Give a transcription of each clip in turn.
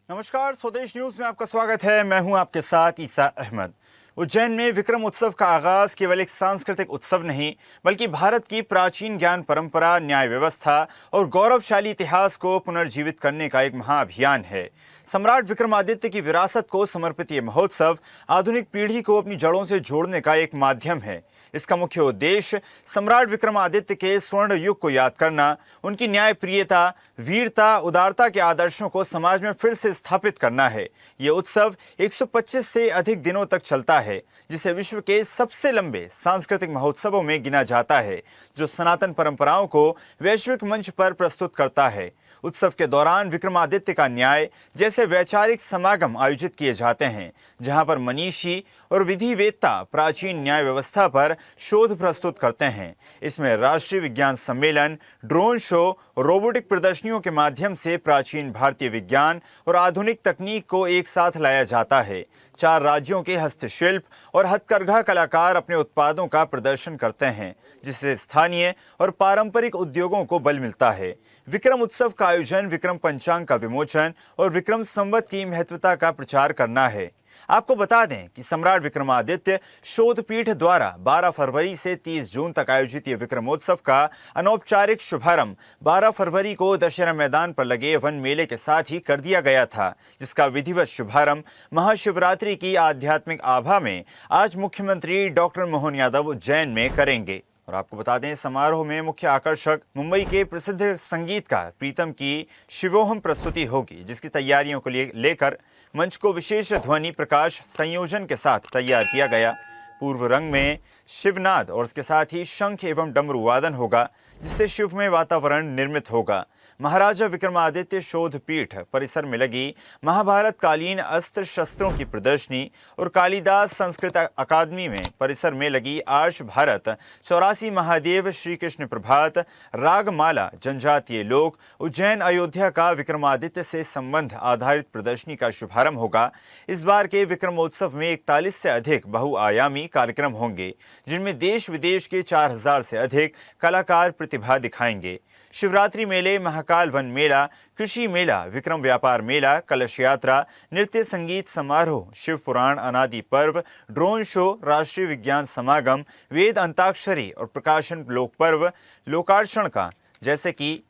नमस्कार, स्वदेश न्यूज में आपका स्वागत है। मैं हूं आपके साथ ईसा अहमद। उज्जैन में विक्रम उत्सव का आगाज केवल एक सांस्कृतिक उत्सव नहीं, बल्कि भारत की प्राचीन ज्ञान परंपरा, न्याय व्यवस्था और गौरवशाली इतिहास को पुनर्जीवित करने का एक महाअभियान है। सम्राट विक्रमादित्य की विरासत को समर्पित ये महोत्सव आधुनिक पीढ़ी को अपनी जड़ों से जोड़ने का एक माध्यम है। इसका मुख्य उद्देश्य सम्राट विक्रमादित्य के स्वर्ण युग को याद करना, उनकी न्यायप्रियता, वीरता, उदारता के आदर्शों को समाज में फिर से स्थापित करना है। ये उत्सव 125 से अधिक दिनों तक चलता है, जिसे विश्व के सबसे लंबे सांस्कृतिक महोत्सवों में गिना जाता है, जो सनातन परंपराओं को वैश्विक मंच पर प्रस्तुत करता है। उत्सव के दौरान विक्रमादित्य का न्याय जैसे वैचारिक समागम आयोजित किए जाते हैं, जहां पर मनीषी और विधिवेत्ता प्राचीन न्याय व्यवस्था पर शोध प्रस्तुत करते हैं। इसमें राष्ट्रीय विज्ञान सम्मेलन, ड्रोन शो, रोबोटिक प्रदर्शनियों के माध्यम से प्राचीन भारतीय विज्ञान और आधुनिक तकनीक को एक साथ लाया जाता है। 4 राज्यों के हस्तशिल्प और हथकरघा कलाकार अपने उत्पादों का प्रदर्शन करते हैं, जिससे स्थानीय और पारंपरिक उद्योगों को बल मिलता है। विक्रम उत्सव का आयोजन विक्रम पंचांग का विमोचन और विक्रम संवत की महत्वता का प्रचार करना है। आपको बता दें कि सम्राट विक्रमादित्य शोध पीठ द्वारा 12 फरवरी से 30 जून तक आयोजित ये विक्रमोत्सव का अनौपचारिक शुभारंभ 12 फरवरी को दशहरा मैदान पर लगे वन मेले के साथ ही कर दिया गया था, जिसका विधिवत शुभारंभ महाशिवरात्रि की आध्यात्मिक आभा में आज मुख्यमंत्री डॉक्टर मोहन यादव उज्जैन में करेंगे। और आपको बता दें, समारोह में मुख्य आकर्षक मुंबई के प्रसिद्ध संगीतकार प्रीतम की शिवोहम प्रस्तुति होगी, जिसकी तैयारियों को लेकर मंच को विशेष ध्वनि प्रकाश संयोजन के साथ तैयार किया गया। पूर्व रंग में शिवनाद और उसके साथ ही शंख एवं डमरू वादन होगा, जिससे शिवमय वातावरण निर्मित होगा। महाराजा विक्रमादित्य शोध पीठ परिसर में लगी महाभारत कालीन अस्त्र शस्त्रों की प्रदर्शनी और कालिदास संस्कृत अकादमी में परिसर में लगी आर्ष भारत, 84 महादेव, श्री कृष्ण प्रभात, रागमाला, जनजातीय लोक, उज्जैन अयोध्या का विक्रमादित्य से संबंध आधारित प्रदर्शनी का शुभारंभ होगा। इस बार के विक्रमोत्सव में 41 से अधिक बहुआयामी कार्यक्रम होंगे, जिनमें देश विदेश के 4000 से अधिक कलाकार प्रतिभा दिखाएंगे। शिवरात्रि मेले, महाकाल वन मेला, कृषि मेला, विक्रम व्यापार मेला, कलश यात्रा, नृत्य संगीत समारोह, शिव पुराण अनादि पर्व, ड्रोन शो, राष्ट्रीय विज्ञान समागम, वेद अंताक्षरी और प्रकाशन लोक पर्व, लोकार्षण का जैसे कि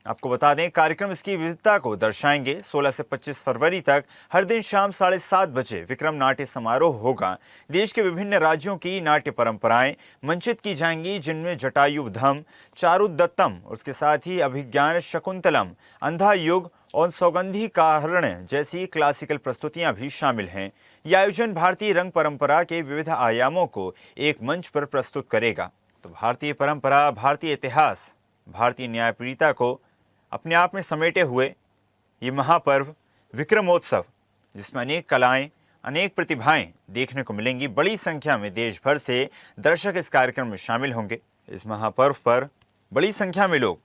आपको बता दें, कार्यक्रम इसकी विविधता को दर्शाएंगे। 16 से 25 फरवरी तक हर दिन शाम 7:30 बजे विक्रम नाट्य समारोह होगा। देश के विभिन्न राज्यों की नाट्य परंपराएं मंचित की जाएंगी, जिनमें जटायुवधम, चारुदत्तम और उसके साथ ही अभिज्ञान शकुंतलम, अंधा युग और सौगंधी काहरण जैसी क्लासिकल प्रस्तुतियां भी शामिल हैं। यह आयोजन भारतीय रंग परंपरा के विविध आयामों को एक मंच पर प्रस्तुत करेगा। तो भारतीय परंपरा, भारतीय इतिहास, भारतीय न्यायप्रियता को अपने आप में समेटे हुए ये महापर्व विक्रमोत्सव, जिसमें अनेक कलाएं, अनेक प्रतिभाएं देखने को मिलेंगी। बड़ी संख्या में देश भर से दर्शक इस कार्यक्रम में शामिल होंगे। इस महापर्व पर बड़ी संख्या में लोग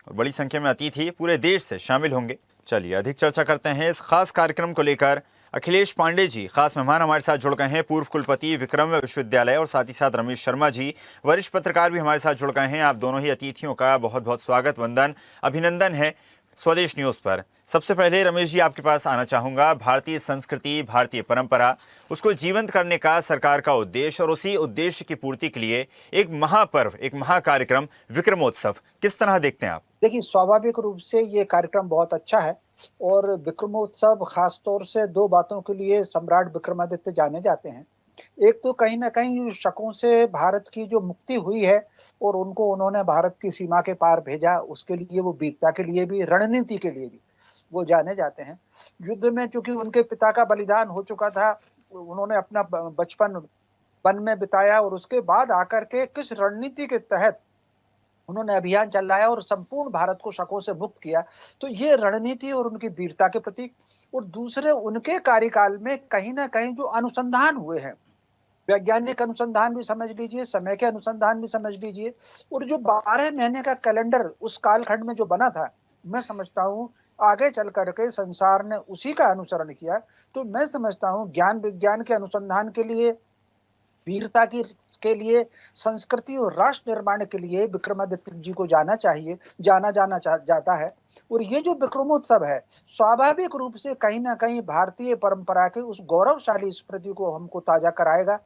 और बड़ी संख्या में अतिथि पूरे देश से शामिल होंगे। चलिए अधिक चर्चा करते हैं इस खास कार्यक्रम को लेकर। अखिलेश पांडे जी खास मेहमान हमारे साथ जुड़ गए हैं, पूर्व कुलपति विक्रम विश्वविद्यालय, और साथ ही साथ रमेश शर्मा जी वरिष्ठ पत्रकार भी हमारे साथ जुड़ गए हैं। आप दोनों ही अतिथियों का बहुत बहुत स्वागत, वंदन, अभिनंदन है स्वदेश न्यूज पर। सबसे पहले रमेश जी आपके पास आना चाहूंगा। भारतीय संस्कृति, भारतीय परंपरा, उसको जीवंत करने का सरकार का उद्देश्य, और उसी उद्देश्य की पूर्ति के लिए एक महापर्व, एक महाकार्यक्रम विक्रमोत्सव, किस तरह देखते हैं आप? देखिए, स्वाभाविक रूप से ये कार्यक्रम बहुत अच्छा है और विक्रमोत्सव खास तौर से 2 बातों के लिए सम्राट विक्रमादित्य जाने जाते हैं। एक तो कहीं न कहीं शकों से भारत की जो मुक्ति हुई है और उनको उन्होंने भारत की सीमा के पार भेजा, उसके लिए, वो वीरता के लिए भी, रणनीति के लिए भी वो जाने जाते हैं। युद्ध में चूँकि उनके पिता का बलिदान हो चुका था, उन्होंने अपना बचपन वन में बिताया और उसके बाद आकर के किस रणनीति के तहत उन्होंने अभियान चलाया और संपूर्ण भारत को शकों से मुक्त किया। तो ये रणनीति और उनकी वीरता के प्रतीक, और दूसरे उनके कार्यकाल में कहीं न कहीं जो अनुसंधान हुए हैं, वैज्ञानिक अनुसंधान भी समझ लीजिए, समय के अनुसंधान भी समझ लीजिए, और जो 12 महीने का कैलेंडर उस कालखंड में जो बना था, मैं समझता हूँ आगे चल करके संसार ने उसी का अनुसरण किया। तो मैं समझता हूँ ज्ञान विज्ञान के अनुसंधान के लिए, वीरता की के लिए, संस्कृति और राष्ट्र निर्माण के लिए विक्रमादित्य जी को जाना चाहिए, जाना जाता है। और ये जो विक्रमोत्सव है, स्वाभाविक रूप से कहीं न कहीं भारतीय परंपरा के उस गौरवशाली स्मृति को हमको ताज़ा कराएगा।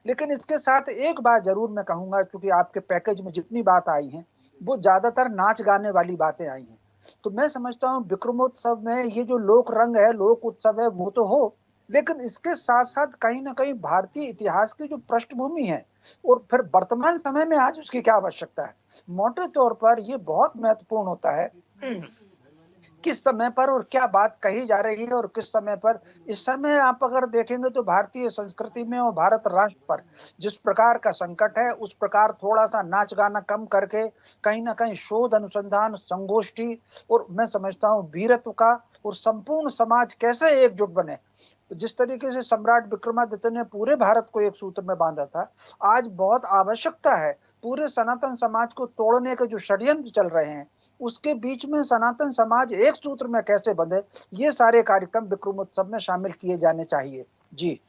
लेकिन इसके साथ एक बात ज़रूर मैं कहूँगा, क्योंकि आपके पैकेज में जितनी बात आई हैं, वो ज़्यादातर नाच-गाने वाली बातें आई हैं। तो मैं समझता हूँ विक्रमोत्सव में ये जो लोक रंग है, लोक उत्सव है, वो तो हो, लेकिन इसके साथ-साथ कहीं न कहीं भारतीय इतिहास की जो पृष्ठभूमि है और फिर वर्तमान समय में आज उसकी क्या आवश्यकता है। मोटे तौर पर ये बहुत महत्वपूर्ण होता है किस समय पर और क्या बात कही जा रही है और किस समय पर। इस समय आप अगर देखेंगे तो भारतीय संस्कृति में और भारत राष्ट्र पर जिस प्रकार का संकट है, उस प्रकार थोड़ा-सा नाच-गाना कम करके कहीं न कहीं शोध, अनुसंधान, संगोष्ठी और मैं समझता हूँ वीरत्व का और संपूर्ण समाज कैसे एकजुट बने। जिस तरीके से सम्राट विक्रमादित्य ने पूरे भारत को एक सूत्र में बाँधा था, आज बहुत आवश्यकता है पूरे सनातन समाज को तोड़ने के जो षड्यंत्र चल रहे हैं, उसके बीच में सनातन समाज एक सूत्र में कैसे बंधे, ये सारे कार्यक्रम विक्रमोत्सव में शामिल किए जाने चाहिए। जी।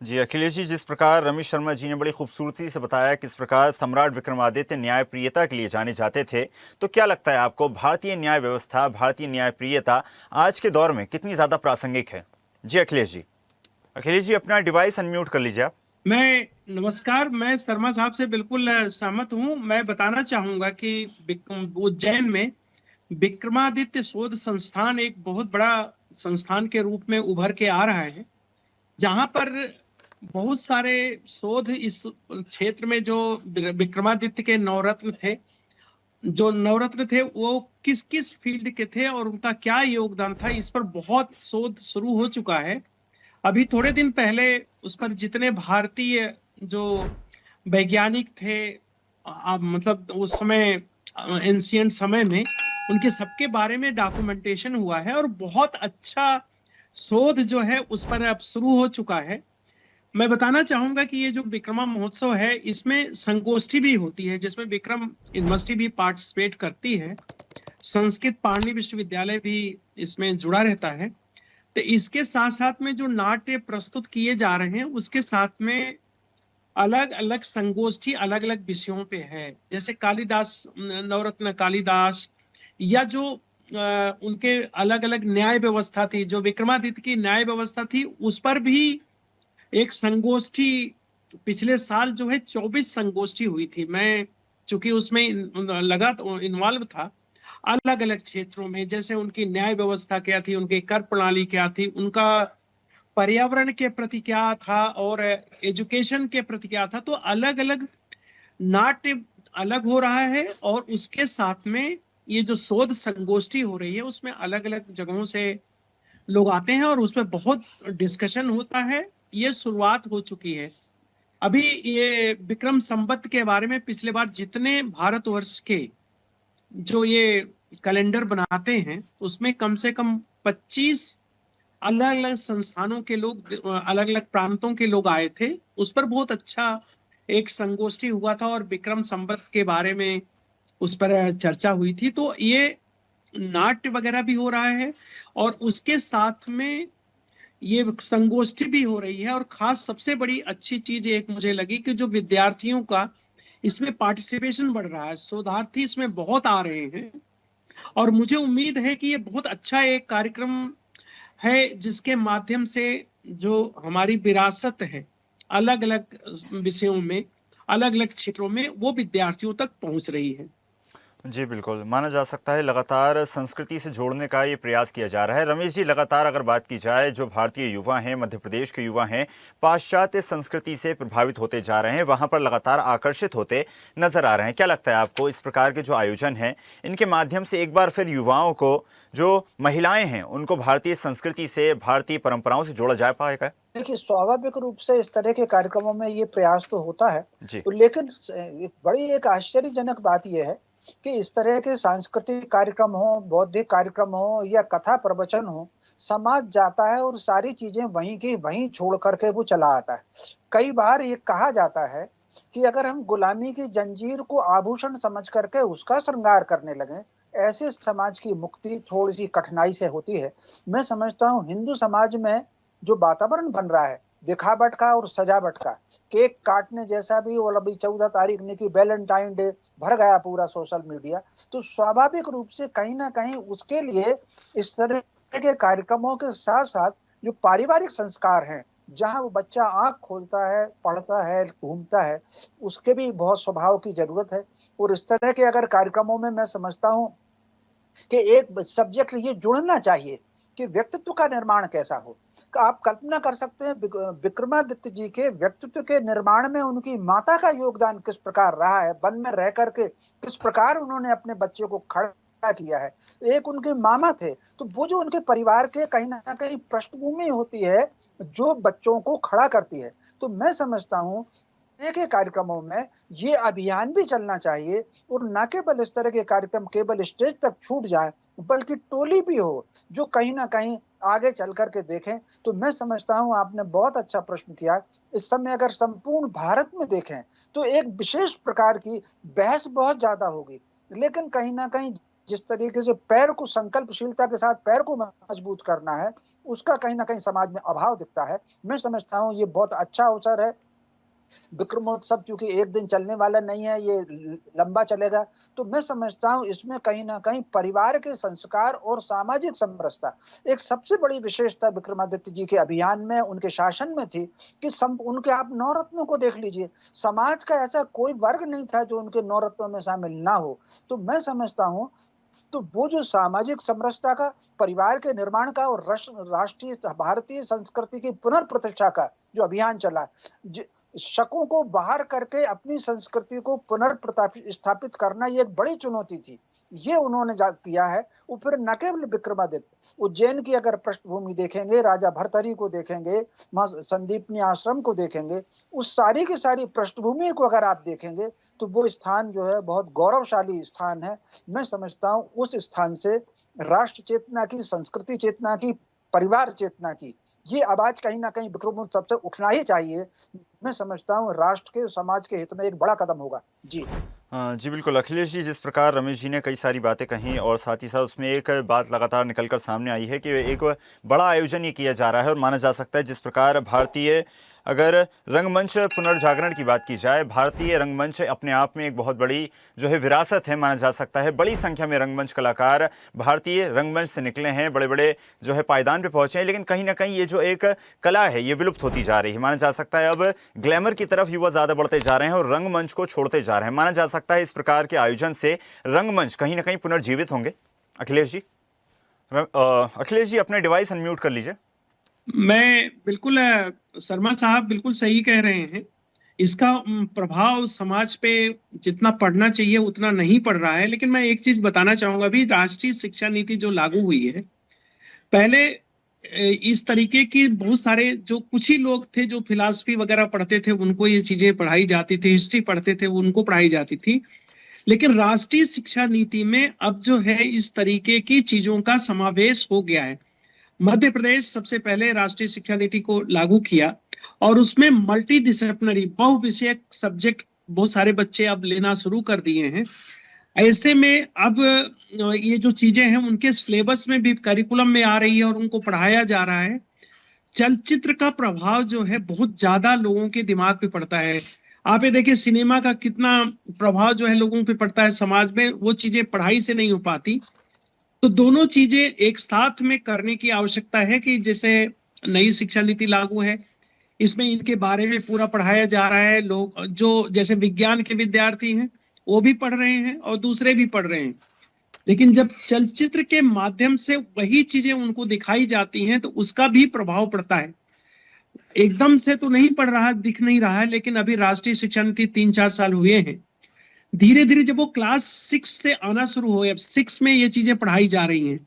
जी अखिलेश जी, जिस प्रकार रमेश शर्मा जी ने बड़ी खूबसूरती से बताया किस प्रकार सम्राट विक्रमादित्य न्यायप्रियता के लिए जाने जाते थे, तो क्या लगता है आपको भारतीय न्याय व्यवस्था, भारतीय न्यायप्रियता आज के दौर में कितनी ज़्यादा प्रासंगिक है? जी अखिलेश जी। अखिलेश जी, अपना डिवाइस अनम्यूट कर लीजिए आप। नमस्कार, मैं शर्मा साहब से बिल्कुल सहमत हूं। मैं बताना चाहूंगा कि उज्जैन में विक्रमादित्य शोध संस्थान एक बहुत बड़ा संस्थान के रूप में उभर के आ रहा है, जहां पर बहुत सारे शोध इस क्षेत्र में जो विक्रमादित्य के नवरत्न थे वो किस किस फील्ड के थे और उनका क्या योगदान था, इस पर बहुत शोध शुरू हो चुका है। अभी थोड़े दिन पहले उस पर जितने भारतीय जो वैज्ञानिक थे, मतलब उस समय एंशिएंट समय में, उनके सबके बारे में डॉक्यूमेंटेशन हुआ है और बहुत अच्छा शोध जो है उस पर अब शुरू हो चुका है। मैं बताना चाहूंगा कि ये जो विक्रमा महोत्सव है, इसमें संगोष्ठी भी होती है जिसमें विक्रम यूनिवर्सिटी भी पार्टिसिपेट करती है। संस्कृत पाणिनि विश्वविद्यालय भी इसमें जुड़ा रहता है। तो इसके साथ साथ में जो नाट्य प्रस्तुत किए जा रहे हैं, उसके साथ में अलग अलग संगोष्ठी अलग अलग विषयों पे है। जैसे कालिदास, नवरत्न कालिदास, या जो उनके अलग अलग न्याय व्यवस्था थी, जो विक्रमादित्य की न्याय व्यवस्था थी, उस पर भी एक संगोष्ठी पिछले साल जो है 24 संगोष्ठी हुई थी। मैं चूंकि उसमें लगा तो इन्वॉल्व था, अलग अलग क्षेत्रों में, जैसे उनकी न्याय व्यवस्था क्या थी, उनकी कर प्रणाली क्या थी, उनका पर्यावरण के प्रति क्या था और एजुकेशन के प्रति क्या था। तो अलग अलग नाट्य अलग हो रहा है और उसके साथ में ये जो शोध संगोष्ठी हो रही है उसमें अलग अलग जगहों से लोग आते हैं और उसमें बहुत डिस्कशन होता है। ये शुरुआत हो चुकी है। अभी ये विक्रम संवत के बारे में पिछले बार जितने भारतवर्ष के जो ये कैलेंडर बनाते हैं, उसमें कम से कम 25 अलग अलग संस्थानों के लोग, अलग अलग प्रांतों के लोग आए थे। उस पर बहुत अच्छा एक संगोष्ठी हुआ था और विक्रम संवत के बारे में उस पर चर्चा हुई थी। तो ये नाट्य वगैरह भी हो रहा है और उसके साथ में ये संगोष्ठी भी हो रही है। और खास सबसे बड़ी अच्छी चीज एक मुझे लगी कि जो विद्यार्थियों का इसमें पार्टिसिपेशन बढ़ रहा है, शोधार्थी इसमें बहुत आ रहे हैं और मुझे उम्मीद है कि ये बहुत अच्छा एक कार्यक्रम है जिसके माध्यम से जो हमारी विरासत है अलग अलग विषयों में, अलग अलग क्षेत्रों में, वो विद्यार्थियों तक पहुंच रही है। जी बिल्कुल, माना जा सकता है लगातार संस्कृति से जोड़ने का ये प्रयास किया जा रहा है। रमेश जी, लगातार अगर बात की जाए, जो भारतीय युवा हैं, मध्य प्रदेश के युवा हैं, पाश्चात्य संस्कृति से प्रभावित होते जा रहे हैं, वहाँ पर लगातार आकर्षित होते नजर आ रहे हैं। क्या लगता है आपको, इस प्रकार के जो आयोजन हैं, इनके माध्यम से एक बार फिर युवाओं को, जो महिलाएं हैं, उनको भारतीय संस्कृति से, भारतीय परंपराओं से जोड़ा जा पाएगा? देखिए, स्वाभाविक रूप से इस तरह के कार्यक्रमों में ये प्रयास तो होता है, जी। तो लेकिन एक बड़ी एक आश्चर्यजनक बात ये है कि इस तरह के सांस्कृतिक कार्यक्रम हो, बौद्धिक कार्यक्रम हो या कथा प्रवचन हो, समाज जाता है और सारी चीजें वहीं की वहीं छोड़ करके वो चला आता है। कई बार ये कहा जाता है कि अगर हम गुलामी की जंजीर को आभूषण समझ करके उसका श्रृंगार करने लगे, ऐसे समाज की मुक्ति थोड़ी सी कठिनाई से होती है। मैं समझता हूँ हिंदू समाज में जो वातावरण बन रहा है, दिखावट का और सजावट का, केक काटने जैसा भी, और अभी 14 तारीख ने की वैलेंटाइन डे, भर गया पूरा सोशल मीडिया। तो स्वाभाविक रूप से कहीं ना कहीं उसके लिए इस तरह के कार्यक्रमों के साथ साथ जो पारिवारिक संस्कार हैं, जहां वो बच्चा आंख खोलता है, पढ़ता है, घूमता है, उसके भी बहुत स्वभाव की जरूरत है। और इस तरह के अगर कार्यक्रमों में मैं समझता हूं कि एक सब्जेक्ट ये जुड़ना चाहिए कि व्यक्तित्व का निर्माण कैसा हो। आप कल्पना कर सकते हैं विक्रमादित्य जी के व्यक्तित्व के निर्माण में उनकी माता का योगदान किस प्रकार रहा है, वन में रह करके किस प्रकार उन्होंने अपने बच्चे को खड़ा किया है। एक उनके मामा थे, तो वो जो उनके परिवार के कहीं ना कहीं पृष्ठभूमि होती है जो बच्चों को खड़ा करती है। तो मैं समझता हूं के कार्यक्रमों में ये अभियान भी चलना चाहिए, और न केवल इस तरह के कार्यक्रम केवल स्टेज तक छूट जाए, बल्कि टोली भी हो जो कहीं ना कहीं आगे चल करके देखें। तो मैं समझता हूं आपने बहुत अच्छा प्रश्न किया। इस समय अगर संपूर्ण भारत में देखें तो एक विशेष प्रकार की बहस बहुत ज्यादा होगी, लेकिन कहीं ना कहीं जिस तरीके से पैर को संकल्पशीलता के साथ पैर को मजबूत करना है, उसका कहीं ना कहीं समाज में अभाव दिखता है। मैं समझता हूं ये बहुत अच्छा अवसर है। विक्रमोत्सव चूंकि एक दिन चलने वाला नहीं है, ये लंबा चलेगा, तो मैं समझता हूं इसमें कहीं ना कहीं परिवार के संस्कार और सामाजिक समरसता एक सबसे बड़ी विशेषता विक्रमादित्य जी के अभियान में, उनके शासन में थी कि उनके आप नवरत्नों को देख लीजिए, समाज का ऐसा कोई वर्ग नहीं था जो उनके नवरत्नों में शामिल ना हो। तो मैं समझता हूं तो वो जो सामाजिक समरसता का, परिवार के निर्माण का और राष्ट्रीय भारतीय संस्कृति की पुनर्प्रतिष्ठा का जो अभियान चला, शकों को बाहर करके अपनी संस्कृति को पुनर्स्थापित करना, ये एक बड़ी चुनौती थी। ये उन्होंने किया है। और फिर न केवल विक्रमादित्य, उज्जैन की अगर पृष्ठभूमि देखेंगे, राजा भर्तृहरि को देखेंगे, मां संदीपनी आश्रम को देखेंगे, उस सारी की सारी पृष्ठभूमि को अगर आप देखेंगे तो वो स्थान जो है बहुत गौरवशाली स्थान है। मैं समझता हूं उस स्थान से राष्ट्र चेतना की, संस्कृति चेतना की, परिवार चेतना की ये आवाज कहीं ना कहीं विक्रमोत्सव से उठना ही चाहिए। मैं समझता हूँ राष्ट्र के, समाज के हित में एक बड़ा कदम होगा। जी जी बिल्कुल अखिलेश जी, जिस प्रकार रमेश जी ने कई सारी बातें कहीं और साथ ही साथ उसमें एक बात लगातार निकलकर सामने आई है कि एक बड़ा आयोजन ये किया जा रहा है और माना जा सकता है जिस प्रकार भारतीय अगर रंगमंच पुनर्जागरण की बात की जाए, भारतीय रंगमंच अपने आप में एक बहुत बड़ी जो है विरासत है माना जा सकता है। बड़ी संख्या में रंगमंच कलाकार भारतीय रंगमंच से निकले हैं, बड़े बड़े जो है पायदान पे पहुंचे हैं, लेकिन कहीं ना कहीं ये जो एक कला है ये विलुप्त होती जा रही है। माना जा सकता है अब ग्लैमर की तरफ युवा ज़्यादा बढ़ते जा रहे हैं और रंगमंच को छोड़ते जा रहे हैं। माना जा सकता है इस प्रकार के आयोजन से रंगमंच कहीं ना कहीं पुनर्जीवित होंगे। अखिलेश जी अपने डिवाइस अनम्यूट कर लीजिए। मैं बिल्कुल, शर्मा साहब बिल्कुल सही कह रहे हैं। इसका प्रभाव समाज पे जितना पड़ना चाहिए उतना नहीं पड़ रहा है। लेकिन मैं एक चीज बताना चाहूंगा, अभी राष्ट्रीय शिक्षा नीति जो लागू हुई है, पहले इस तरीके की बहुत सारे जो कुछ ही लोग थे जो फिलॉसफी वगैरह पढ़ते थे उनको ये चीजें पढ़ाई जाती थी, हिस्ट्री पढ़ते थे उनको पढ़ाई जाती थी। लेकिन राष्ट्रीय शिक्षा नीति में अब जो है इस तरीके की चीजों का समावेश हो गया है। मध्य प्रदेश सबसे पहले राष्ट्रीय शिक्षा नीति को लागू किया और उसमें मल्टी डिसिप्लिनरी, बहुविषयक सब्जेक्ट बहुत सारे बच्चे अब लेना शुरू कर दिए हैं। ऐसे में अब ये जो चीजें हैं उनके सिलेबस में भी, करिकुलम में आ रही है और उनको पढ़ाया जा रहा है। चलचित्र का प्रभाव जो है बहुत ज्यादा लोगों के दिमाग पे पड़ता है। आप ये देखिए सिनेमा का कितना प्रभाव जो है लोगों पे पड़ता है समाज में, वो चीजें पढ़ाई से नहीं हो पाती। तो दोनों चीजें एक साथ में करने की आवश्यकता है कि जैसे नई शिक्षा नीति लागू है, इसमें इनके बारे में पूरा पढ़ाया जा रहा है। लोग जो जैसे विज्ञान के विद्यार्थी हैं वो भी पढ़ रहे हैं और दूसरे भी पढ़ रहे हैं, लेकिन जब चलचित्र के माध्यम से वही चीजें उनको दिखाई जाती हैं तो उसका भी प्रभाव पड़ता है। एकदम से तो नहीं पड़ रहा, दिख नहीं रहा है, लेकिन अभी राष्ट्रीय शिक्षा नीति 3-4 साल हुए हैं। धीरे धीरे जब वो क्लास 6 से आना शुरू हो, अब 6 में ये चीजें पढ़ाई जा रही हैं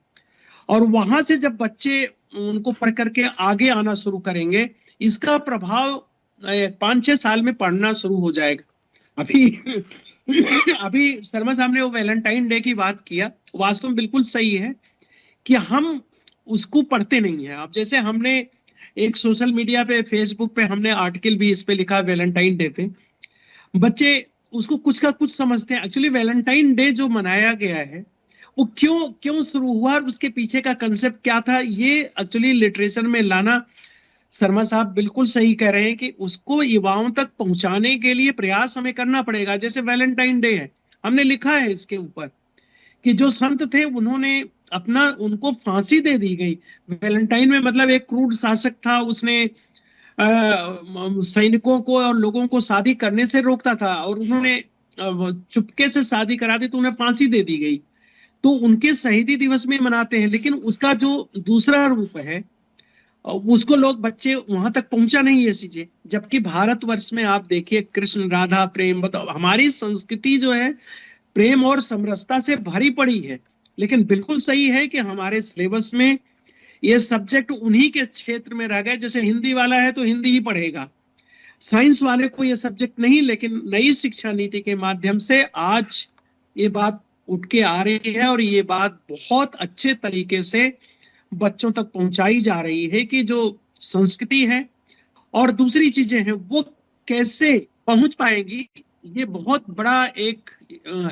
और वहां से जब बच्चे उनको पढ़ करके आगे आना शुरू करेंगे, इसका प्रभाव 5-6 साल में पढ़ना शुरू हो जाएगा। अभी शर्मा साहब ने वो वैलेंटाइन डे की बात किया, वास्तव में बिल्कुल सही है कि हम उसको पढ़ते नहीं है। अब जैसे हमने एक सोशल मीडिया पे, फेसबुक पे हमने आर्टिकल भी इस पे लिखा वैलेंटाइन डे पे, बच्चे उसको कुछ का कुछ समझते हैं। एक्चुअली वैलेंटाइन डे जो मनाया गया है वो क्यों शुरू हुआ और उसके पीछे का कंसेप्ट क्या था, ये एक्चुअली लिटरेचर में लाना शर्मा साहब बिल्कुल सही कह रहे हैं कि उसको युवाओं तक पहुंचाने के लिए प्रयास हमें करना पड़ेगा। जैसे वैलेंटाइन डे है, हमने लिखा है इसके ऊपर कि जो संत थे उन्होंने उनको फांसी दे दी गई। वैलेंटाइन में मतलब एक क्रूर शासक था, उसने सैनिकों को और लोगों को शादी करने से रोकता था, और उन्होंने चुपके से शादी करा दी तो उन्हें फांसी दे दी गई। तो उनके शहीदी दिवस में मनाते हैं, लेकिन उसका जो दूसरा रूप है उसको लोग बच्चे वहां तक पहुंचा नहीं है चीजें। जबकि भारतवर्ष में आप देखिए कृष्ण राधा प्रेम, बताओ, हमारी संस्कृति जो है प्रेम और समरसता से भरी पड़ी है। लेकिन बिल्कुल सही है कि हमारे सिलेबस में ये सब्जेक्ट उन्हीं के क्षेत्र में रह गए। जैसे हिंदी वाला है तो हिंदी ही पढ़ेगा, साइंस वाले को ये सब्जेक्ट नहीं। लेकिन नई शिक्षा नीति के माध्यम से आज ये बात उठ के आ रही है, और ये बात बहुत अच्छे तरीके से बच्चों तक पहुंचाई जा रही है कि जो संस्कृति है और दूसरी चीजें हैं वो कैसे पहुंच पाएंगी। ये बहुत बड़ा एक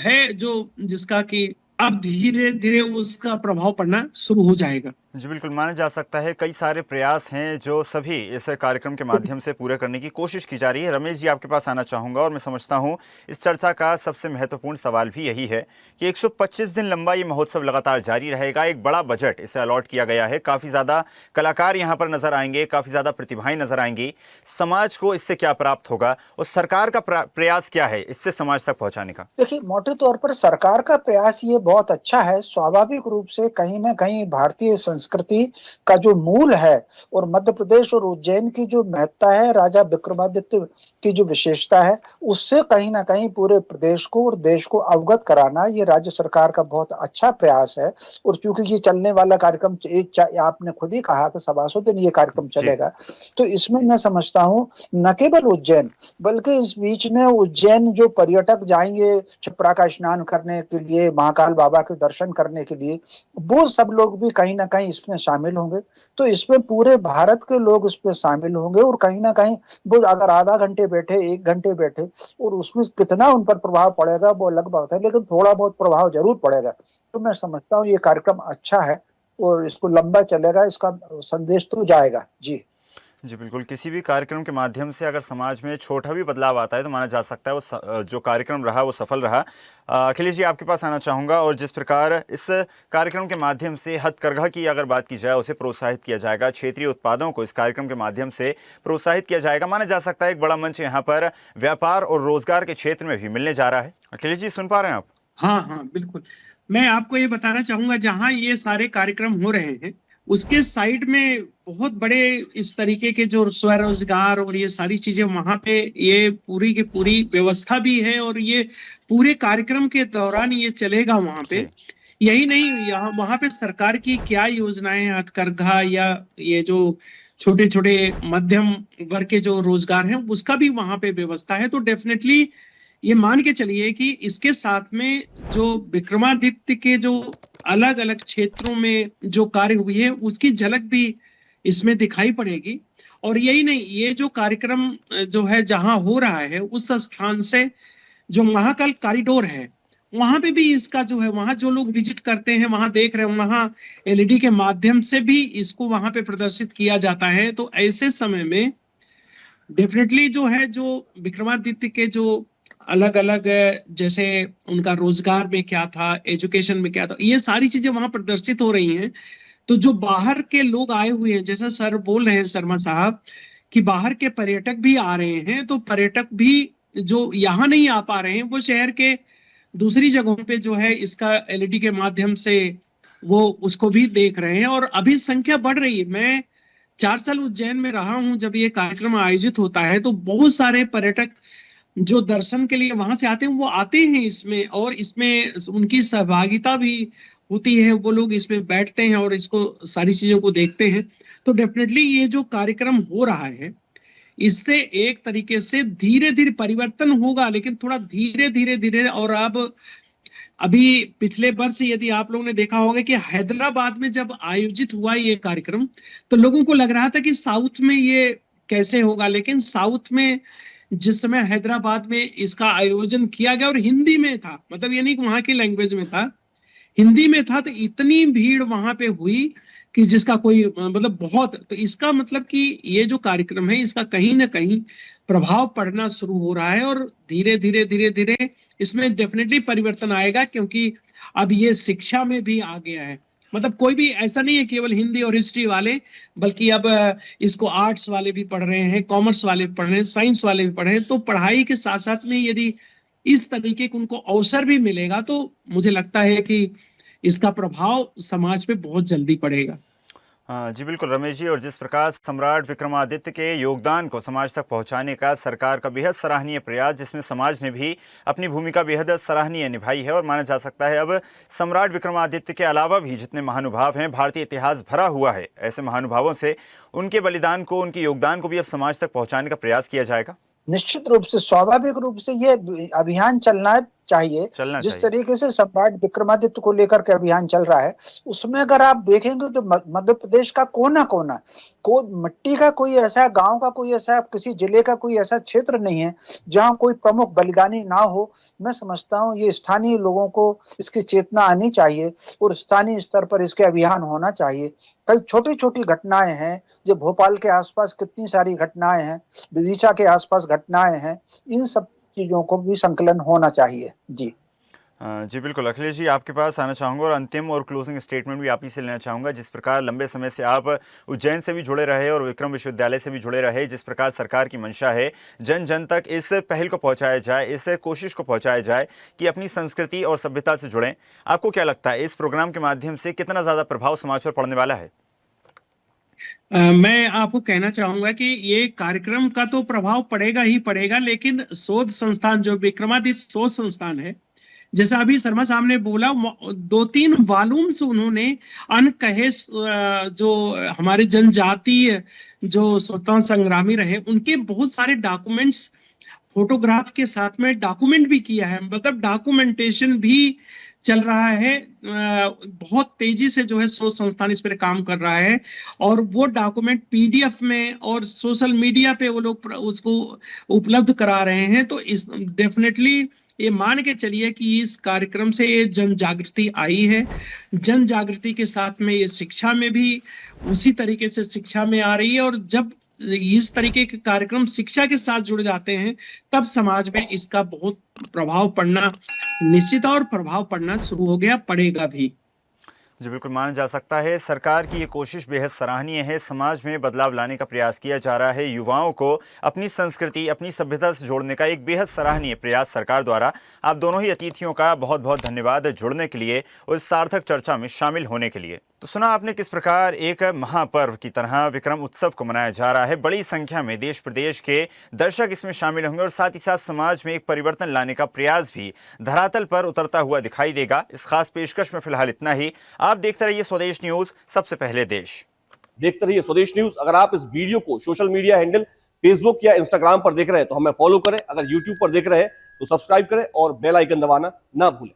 है जो जिसका कि अब धीरे धीरे उसका प्रभाव पड़ना शुरू हो जाएगा। जी बिल्कुल, माना जा सकता है कई सारे प्रयास हैं जो सभी इस कार्यक्रम के माध्यम से पूरे करने की कोशिश की जा रही है। रमेश जी, आपके पास आना चाहूँगा, और मैं समझता हूँ इस चर्चा का सबसे महत्वपूर्ण सवाल भी यही है कि 125 दिन लंबा ये महोत्सव लगातार जारी रहेगा। एक बड़ा बजट इसे अलॉट किया गया है, काफ़ी ज़्यादा कलाकार यहाँ पर नजर आएंगे, काफ़ी ज़्यादा प्रतिभाएं नजर आएंगी। समाज को इससे क्या प्राप्त होगा और सरकार का प्रयास क्या है इससे समाज तक पहुँचाने का? देखिए, मोटे तौर पर सरकार का प्रयास ये बहुत अच्छा है। स्वाभाविक रूप से कहीं ना कहीं भारतीय संस्कृति का जो मूल है और मध्य प्रदेश और उज्जैन की जो महत्ता है, राजा विक्रमादित्य की जो विशेषता है, उससे कहीं ना कहीं पूरे प्रदेश को और देश को अवगत कराना ये राज्य सरकार का बहुत अच्छा प्रयास है। और चूंकि ये चलने वाला कार्यक्रम आपने खुद ही कहा कि 125 दिन ये कार्यक्रम चलेगा, तो इसमें मैं समझता हूँ न केवल उज्जैन बल्कि इस बीच में उज्जैन जो पर्यटक जाएंगे क्षिप्रा का स्नान करने के लिए, महाकाल बाबा के दर्शन करने के लिए, वो सब लोग भी कहीं ना कहीं इसमें शामिल होंगे। तो इसमें पूरे भारत के लोग इसमें शामिल होंगे, और कहीं ना कहीं वो अगर आधा घंटे बैठे, 1 घंटे बैठे, और उसमें कितना उन पर प्रभाव पड़ेगा वो अलग बात है, लेकिन थोड़ा बहुत प्रभाव जरूर पड़ेगा। तो मैं समझता हूँ ये कार्यक्रम अच्छा है और इसको लंबा चलेगा, इसका संदेश तो जाएगा। जी जी बिल्कुल, किसी भी कार्यक्रम के माध्यम से अगर समाज में छोटा भी बदलाव आता है तो माना जा सकता है वो जो कार्यक्रम रहा वो सफल रहा। अखिलेश जी, आपके पास आना चाहूँगा, और जिस प्रकार इस कार्यक्रम के माध्यम से हथकरघा की अगर बात की जाए उसे प्रोत्साहित किया जाएगा, क्षेत्रीय उत्पादों को इस कार्यक्रम के माध्यम से प्रोत्साहित किया जाएगा, माना जा सकता है एक बड़ा मंच यहाँ पर व्यापार और रोजगार के क्षेत्र में भी मिलने जा रहा है। अखिलेश जी, सुन पा रहे हैं आप? हाँ हाँ बिल्कुल, मैं आपको ये बताना चाहूंगा, जहाँ ये सारे कार्यक्रम हो रहे हैं उसके साइड में बहुत बड़े इस तरीके के जो स्वरोजगार और ये सारी चीजें वहां पे ये पूरी की पूरी व्यवस्था भी है, और ये पूरे कार्यक्रम के दौरान ये चलेगा वहां पे। यही नहीं, यहाँ वहां पे सरकार की क्या योजनाएं, हथकरघा या ये जो छोटे छोटे मध्यम वर्ग के जो रोजगार हैं उसका भी वहां पे व्यवस्था है। तो डेफिनेटली ये मान के चलिए कि इसके साथ में जो विक्रमादित्य के जो अलग अलग क्षेत्रों में जो कार्य हुई है उसकी झलक भी इसमें दिखाई पड़ेगी। और यही नहीं, ये जो कार्यक्रम जो है जहां हो रहा है उस स्थान से जो महाकाल कॉरिडोर है वहां पे भी इसका जो है, वहां जो लोग विजिट करते हैं वहां देख रहे हैं, वहां एलईडी के माध्यम से भी इसको वहां पे प्रदर्शित किया जाता है। तो ऐसे समय में डेफिनेटली जो है, जो विक्रमादित्य के जो अलग अलग, जैसे उनका रोजगार में क्या था, एजुकेशन में क्या था, ये सारी चीजें वहां प्रदर्शित हो रही हैं। तो जो बाहर के लोग आए हुए हैं, जैसा सर बोल रहे हैं शर्मा साहब कि बाहर के पर्यटक भी आ रहे हैं, तो पर्यटक भी जो यहाँ नहीं आ पा रहे हैं वो शहर के दूसरी जगहों पे जो है इसका एलईडी के माध्यम से वो उसको भी देख रहे हैं, और अभी संख्या बढ़ रही है। मैं 4 साल उज्जैन में रहा हूं, जब ये कार्यक्रम आयोजित होता है तो बहुत सारे पर्यटक जो दर्शन के लिए वहां से आते हैं वो आते हैं इसमें, और इसमें उनकी सहभागिता भी होती है, वो लोग इसमें बैठते हैं और इसको सारी चीजों को देखते हैं। तो डेफिनेटली ये जो कार्यक्रम हो रहा है इससे एक तरीके से धीरे धीरे परिवर्तन होगा, लेकिन थोड़ा धीरे धीरे धीरे। और अब अभी पिछले वर्ष यदि आप लोगों ने देखा होगा कि हैदराबाद में जब आयोजित हुआ ये कार्यक्रम तो लोगों को लग रहा था कि साउथ में ये कैसे होगा, लेकिन साउथ में जिस समय हैदराबाद में इसका आयोजन किया गया और हिंदी में था, मतलब ये नहीं कि वहां की लैंग्वेज में था, हिंदी में था, तो इतनी भीड़ वहां पे हुई कि जिसका कोई मतलब बहुत, तो इसका मतलब कि ये जो कार्यक्रम है इसका कहीं ना कहीं प्रभाव पड़ना शुरू हो रहा है, और धीरे धीरे धीरे धीरे इसमें डेफिनेटली परिवर्तन आएगा, क्योंकि अब ये शिक्षा में भी आ गया है। मतलब कोई भी ऐसा नहीं है केवल हिंदी और हिस्ट्री वाले, बल्कि अब इसको आर्ट्स वाले भी पढ़ रहे हैं, कॉमर्स वाले भी पढ़ रहे हैं, साइंस वाले भी पढ़ रहे हैं। तो पढ़ाई के साथ साथ में यदि इस तरीके का उनको अवसर भी मिलेगा तो मुझे लगता है कि इसका प्रभाव समाज पे बहुत जल्दी पड़ेगा। हाँ जी बिल्कुल रमेश जी, और जिस प्रकार सम्राट विक्रमादित्य के योगदान को समाज तक पहुंचाने का सरकार का बेहद सराहनीय प्रयास, जिसमें समाज ने भी अपनी भूमिका बेहद सराहनीय निभाई है, और माना जा सकता है अब सम्राट विक्रमादित्य के अलावा भी जितने महानुभाव हैं, भारतीय इतिहास भरा हुआ है ऐसे महानुभावों से, उनके बलिदान को, उनके योगदान को भी अब समाज तक पहुँचाने का प्रयास किया जाएगा। निश्चित रूप से, स्वाभाविक रूप से ये अभियान चलना चाहिए। जिस तरीके से सम्राट विक्रमादित्य को लेकर के अभियान चल रहा है, उसमें अगर आप देखेंगे तो मध्य प्रदेश का कोना कोना, मिट्टी का कोई ऐसा गांव का, कोई ऐसा किसी जिले का कोई ऐसा क्षेत्र नहीं है जहां कोई प्रमुख बलिदानी ना हो। मैं समझता हूं ये स्थानीय लोगों को इसकी चेतना आनी चाहिए और स्थानीय स्तर पर इसके अभियान होना चाहिए। कई छोटी छोटी घटनाएं हैं, जो भोपाल के आसपास कितनी सारी घटनाएं हैं, विदिशा के आसपास घटनाएं हैं, इन सब चीजों को भी संकलन होना चाहिए। जी जी बिल्कुल अखिलेश जी, आपके पास आना चाहूँगा और अंतिम और क्लोजिंग स्टेटमेंट भी आप ही से लेना चाहूँगा। जिस प्रकार लंबे समय से आप उज्जैन से भी जुड़े रहे और विक्रम विश्वविद्यालय से भी जुड़े रहे, जिस प्रकार सरकार की मंशा है जन जन तक इस पहल को पहुँचाया जाए, इस कोशिश को पहुँचाया जाए कि अपनी संस्कृति और सभ्यता से जुड़ें, आपको क्या लगता है इस प्रोग्राम के माध्यम से कितना ज़्यादा प्रभाव समाज पर पड़ने वाला है? मैं आपको कहना चाहूंगा कि ये कार्यक्रम का तो प्रभाव पड़ेगा ही पड़ेगा, लेकिन शोध संस्थान जो विक्रमादित्य शोध संस्थान है, जैसा अभी शर्मा साहब ने बोला, 2-3 वॉल्यूम्स उन्होंने अनकहे जो हमारे जनजातीय जो स्वतंत्रता संग्रामी रहे, उनके बहुत सारे डॉक्यूमेंट्स फोटोग्राफ के साथ में डॉक्यूमेंट भी किया है। मतलब डॉक्यूमेंटेशन भी चल रहा है, बहुत तेजी से जो है शोध संस्थान इस पर काम कर रहा है, और वो डॉक्यूमेंट पीडीएफ में और सोशल मीडिया पे वो लोग उसको उपलब्ध करा रहे हैं। तो इस डेफिनेटली ये मान के चलिए कि इस कार्यक्रम से ये जन जागृति आई है। जन जागृति के साथ में ये शिक्षा में भी उसी तरीके से शिक्षा में आ रही है, और जब इस तरीके के कार्यक्रम शिक्षा के साथ जुड़ जाते हैं तब समाज में इसका बहुत प्रभाव पड़ना निश्चित, और प्रभाव पड़ना शुरू हो गया, पड़ेगा भी। जी बिल्कुल, माना जा सकता है सरकार की ये कोशिश बेहद सराहनीय है। समाज में बदलाव लाने का प्रयास किया जा रहा है, युवाओं को अपनी संस्कृति, अपनी सभ्यता से जोड़ने का एक बेहद सराहनीय प्रयास सरकार द्वारा। आप दोनों ही अतिथियों का बहुत बहुत धन्यवाद जुड़ने के लिए और इस सार्थक चर्चा में शामिल होने के लिए। तो सुना आपने किस प्रकार एक महापर्व की तरह विक्रम उत्सव को मनाया जा रहा है। बड़ी संख्या में देश प्रदेश के दर्शक इसमें शामिल होंगे और साथ ही साथ समाज में एक परिवर्तन लाने का प्रयास भी धरातल पर उतरता हुआ दिखाई देगा। इस खास पेशकश में फिलहाल इतना ही। आप देखते रहिए स्वदेश न्यूज, सबसे पहले देश। देखते रहिए स्वदेश न्यूज। अगर आप इस वीडियो को सोशल मीडिया हैंडल फेसबुक या इंस्टाग्राम पर देख रहे हैं तो हमें फॉलो करें। अगर यूट्यूब पर देख रहे हैं तो सब्सक्राइब करें और बेल आइकन दबाना ना भूलें।